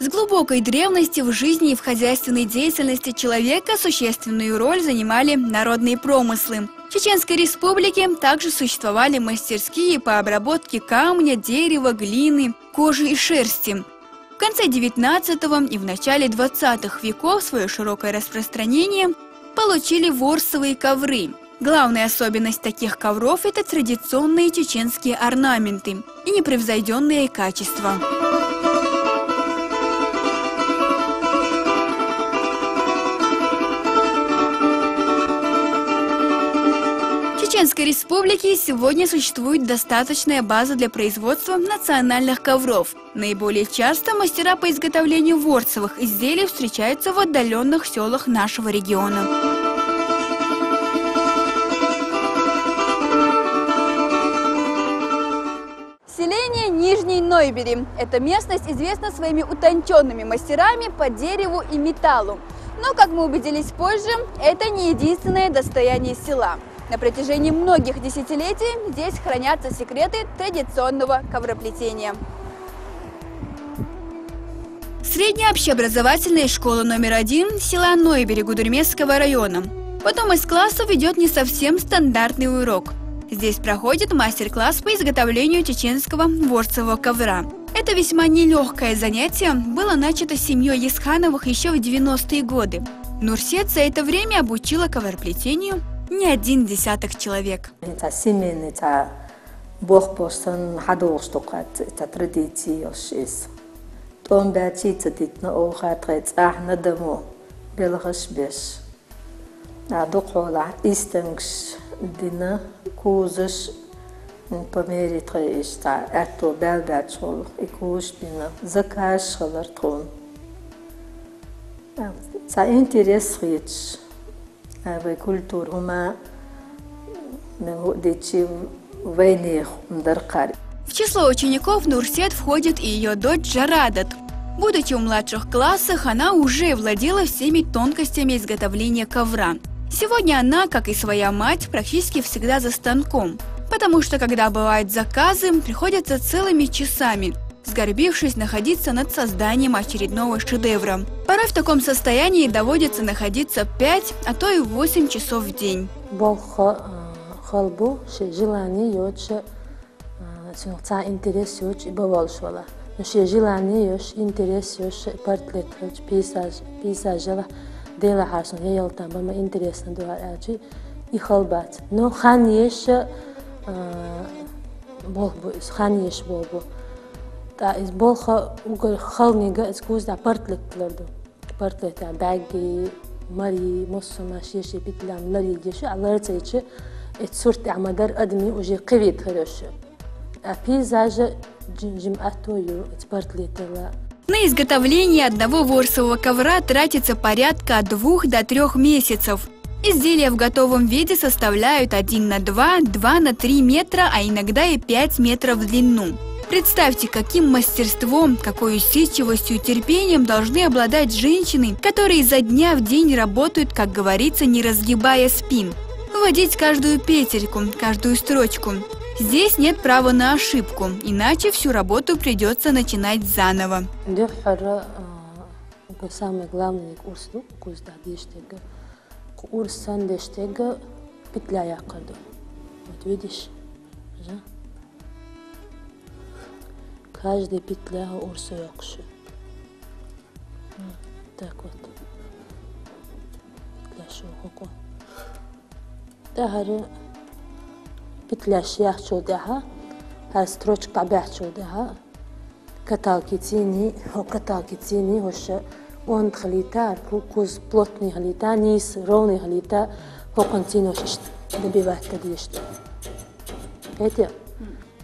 С глубокой древности в жизни и в хозяйственной деятельности человека существенную роль занимали народные промыслы. В Чеченской Республике также существовали мастерские по обработке камня, дерева, глины, кожи и шерсти. В конце XIX и в начале XX веков свое широкое распространение получили ворсовые ковры. Главная особенность таких ковров – это традиционные чеченские орнаменты и непревзойденное качество. В Чеченской Республике сегодня существует достаточная база для производства национальных ковров. Наиболее часто мастера по изготовлению ворсовых изделий встречаются в отдаленных селах нашего региона. Селение Нижний Нойбери. Эта местность известна своими утонченными мастерами по дереву и металлу. Но, как мы убедились позже, это не единственное достояние села. На протяжении многих десятилетий здесь хранятся секреты традиционного ковроплетения. Средняя общеобразовательная школа номер 1 села Нойбери Гудермесского района. В одном из классов идет не совсем стандартный урок. Здесь проходит мастер-класс по изготовлению чеченского ворсового ковра. Это весьма нелегкое занятие было начато семьей Есхановых еще в 90-е годы. Нурсет за это время обучила ковроплетению не один десяток человек. Дина кузыш померитре иста ато белдачол и кушбина закаш халартон. Са интерес рич в культуру ма дечи войне даркари. В число учеников Нурсет входит и ее дочь Джарадат. Будучи в младших классах, она уже владела всеми тонкостями изготовления ковра. Сегодня она, как и своя мать, практически всегда за станком, потому что, когда бывают заказы, приходится целыми часами, сгорбившись, находиться над созданием очередного шедевра. Порой в таком состоянии доводится находиться 5, а то и 8 часов в день. Дела харсон ел там бама интересно дуар ачи и халбат. Но хан еш болбу из хан еш болбу. Та из болха угол халнига из кузда партлетлерду. Партлета баги мари моссама шеши битлам лари деши аларцайчи эт сурт амадар адми уже квит хорошо. А пейзажа джиматою эт партлетела. На изготовление одного ворсового ковра тратится порядка от 2 до 3 месяцев. Изделия в готовом виде составляют 1 на 2, 2 на 3 метра, а иногда и 5 метров в длину. Представьте, каким мастерством, какой усидчивостью и терпением должны обладать женщины, которые изо дня в день работают, как говорится, не разгибая спин. Вводить каждую петельку, каждую строчку. Здесь нет права на ошибку, иначе всю работу придется начинать заново. Самый главный курс, петля якорда. Вот видишь, да? Каждая петля урсу якши. Так вот. Петля шухоко. Тахары петля шяхчудеха, а строчка бяхчудеха. Каталкитини, хоша он халита, куз плотный халита, низ ровный халита, хоконтинош добивать кадишь. Это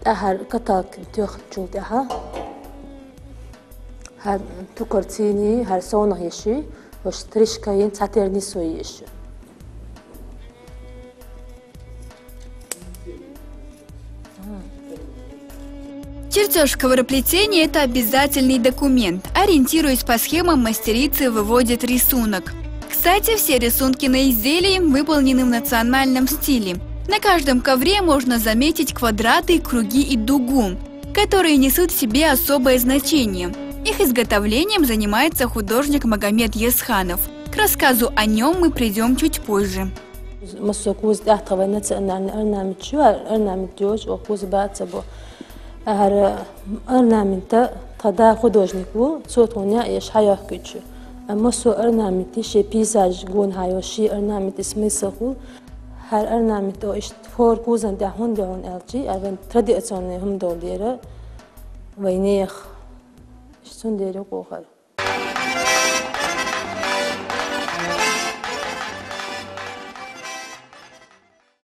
ахар каталкитюхчудеха, хар тукортини, хар сона еши, хош стрижкаин цатерни соеши. Чертеж ковроплетения – это обязательный документ. Ориентируясь по схемам, мастерицы выводят рисунок. Кстати, все рисунки на изделии выполнены в национальном стиле. На каждом ковре можно заметить квадраты, круги и дугу, которые несут в себе особое значение. Их изготовлением занимается художник Магомед Есханов. К рассказу о нем мы придем чуть позже. Мосо орнаменты ше пейзаж гон хайоши орнаменты смысл хар орнаменты ишт фор кузан да хондон элчи арвен традиционный хумдолдера вайнех сундеро кохар.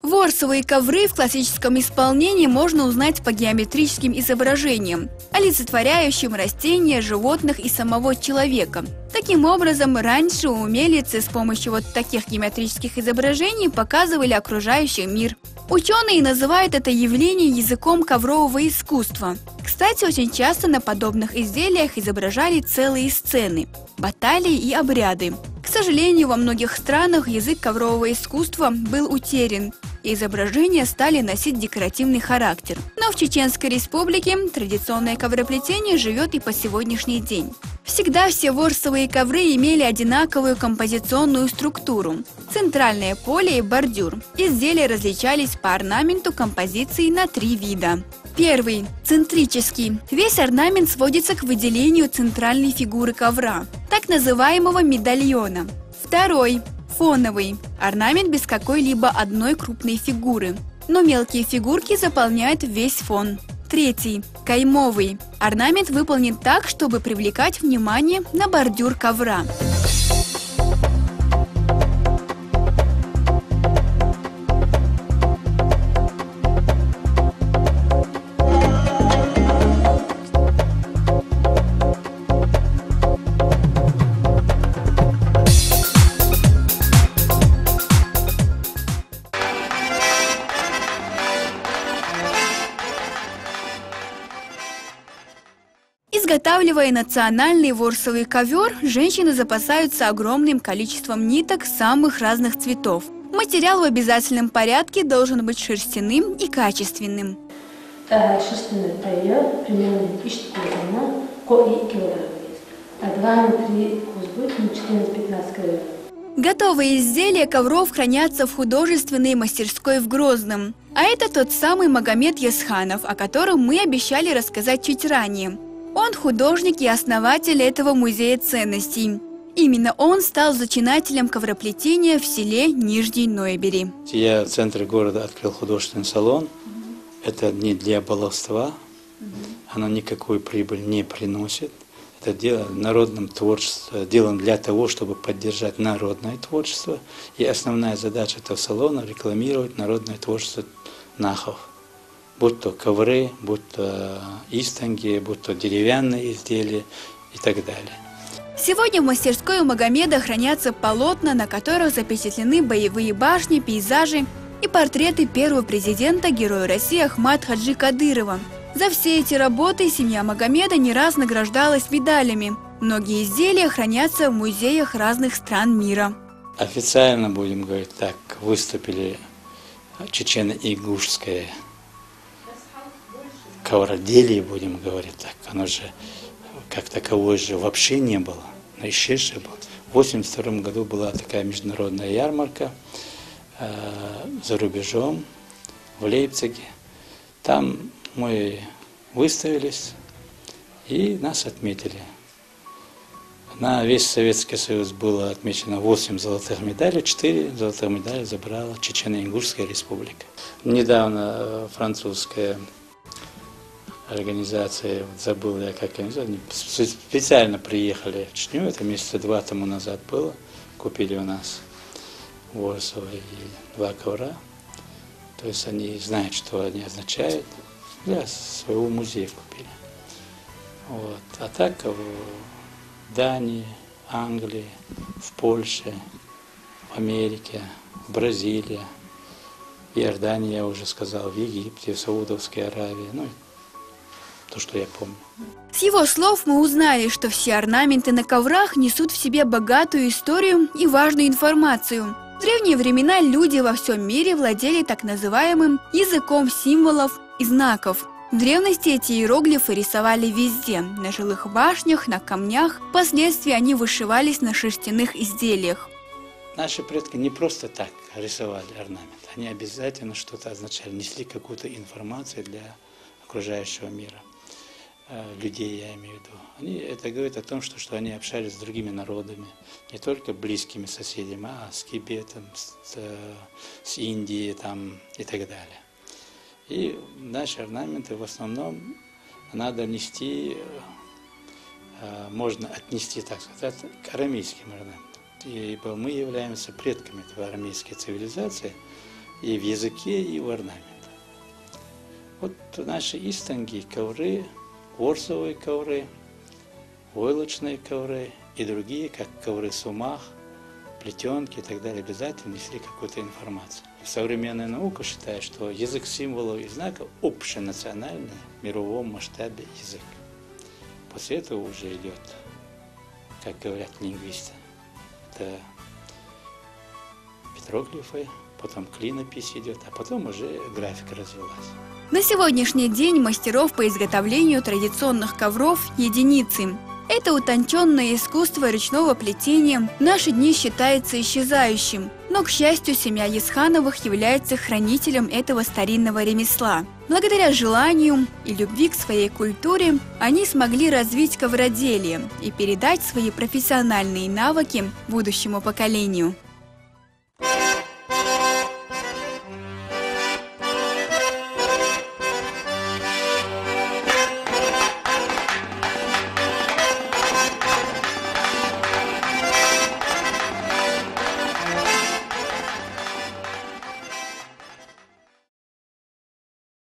Ворсовые ковры в классическом исполнении можно узнать по геометрическим изображениям, олицетворяющим растения, животных и самого человека. Таким образом, раньше умельцы с помощью вот таких геометрических изображений показывали окружающий мир. Ученые называют это явление языком коврового искусства. Кстати, очень часто на подобных изделиях изображали целые сцены, баталии и обряды. К сожалению, во многих странах язык коврового искусства был утерян, и изображения стали носить декоративный характер. Но в Чеченской Республике традиционное ковроплетение живет и по сегодняшний день. Всегда все ворсовые ковры имели одинаковую композиционную структуру – центральное поле и бордюр. Изделия различались по орнаменту композиции на 3 вида. Первый – центрический. Весь орнамент сводится к выделению центральной фигуры ковра, так называемого медальона. Второй – фоновый. Орнамент без какой-либо одной крупной фигуры, но мелкие фигурки заполняют весь фон. Третий – каймовый. Орнамент выполнен так, чтобы привлекать внимание на бордюр ковра. Изготавливая национальный ворсовый ковер, женщины запасаются огромным количеством ниток самых разных цветов. Материал в обязательном порядке должен быть шерстяным и качественным. Готовые изделия ковров хранятся в художественной мастерской в Грозном. А это тот самый Магомед Есханов, о котором мы обещали рассказать чуть ранее. Он художник и основатель этого музея ценностей. Именно он стал зачинателем ковроплетения в селе Нижний Нойбери. Я в центре города открыл художественный салон. Это не для баловства. Оно никакую прибыль не приносит. Это дело народным творчеством, делаем для того, чтобы поддержать народное творчество. И основная задача этого салона – рекламировать народное творчество нахов. Будь то ковры, будь то истанги, будь то деревянные изделия и так далее. Сегодня в мастерской у Магомеда хранятся полотна, на которых запечатлены боевые башни, пейзажи и портреты первого президента, героя России Ахмад Хаджи Кадырова. За все эти работы семья Магомеда не раз награждалась медалями. Многие изделия хранятся в музеях разных стран мира. Официально, будем говорить так, выступили чечено-ингушское ковроделие, будем говорить так. Оно же как таковое же вообще не было, но исчезшее было. В 1982 году была такая международная ярмарка за рубежом, в Лейпциге. Там мы выставились и нас отметили. На весь Советский Союз было отмечено 8 золотых медалей, 4 золотых медали забрала Чечено-Ингушская республика. Недавно французская организация, забыл я как они называют, специально приехали в Чечню, это месяца 2 тому назад было, купили у нас ворсовые 2 ковра. То есть они знают, что они означают, для своего музея купили. Вот. А так в Дании, Англии, в Польше, в Америке, в Бразилии, в Иордании, я уже сказал, в Египте, в Саудовской Аравии, ну, то, что я помню. С его слов мы узнали, что все орнаменты на коврах несут в себе богатую историю и важную информацию. В древние времена люди во всем мире владели так называемым языком символов и знаков. В древности эти иероглифы рисовали везде – на жилых башнях, на камнях. Впоследствии они вышивались на шерстяных изделиях. Наши предки не просто так рисовали орнамент. Они обязательно что-то означали, несли какую-то информацию для окружающего мира. Людей, я имею в виду. Это говорит о том, что они общались с другими народами, не только близкими соседями, а с Тибетом, с Индией там, и так далее. И наши орнаменты в основном надо нести, можно отнести, так сказать, к арамейским орнаментам. Ибо мы являемся предками этой арамейской цивилизации и в языке, и в орнаменте. Вот наши истанги, ковры, ворсовые ковры, войлочные ковры и другие, как ковры сумах, плетенки и так далее, обязательно несли какую-то информацию. Современная наука считает, что язык символов и знаков общенациональный в мировом масштабе язык. После этого уже идет, как говорят лингвисты, это петроглифы, потом клинопись идет, а потом уже графика развилась. На сегодняшний день мастеров по изготовлению традиционных ковров единицы. Это утонченное искусство ручного плетения в наши дни считается исчезающим. Но, к счастью, семья Есхановых является хранителем этого старинного ремесла. Благодаря желанию и любви к своей культуре они смогли развить ковроделие и передать свои профессиональные навыки будущему поколению.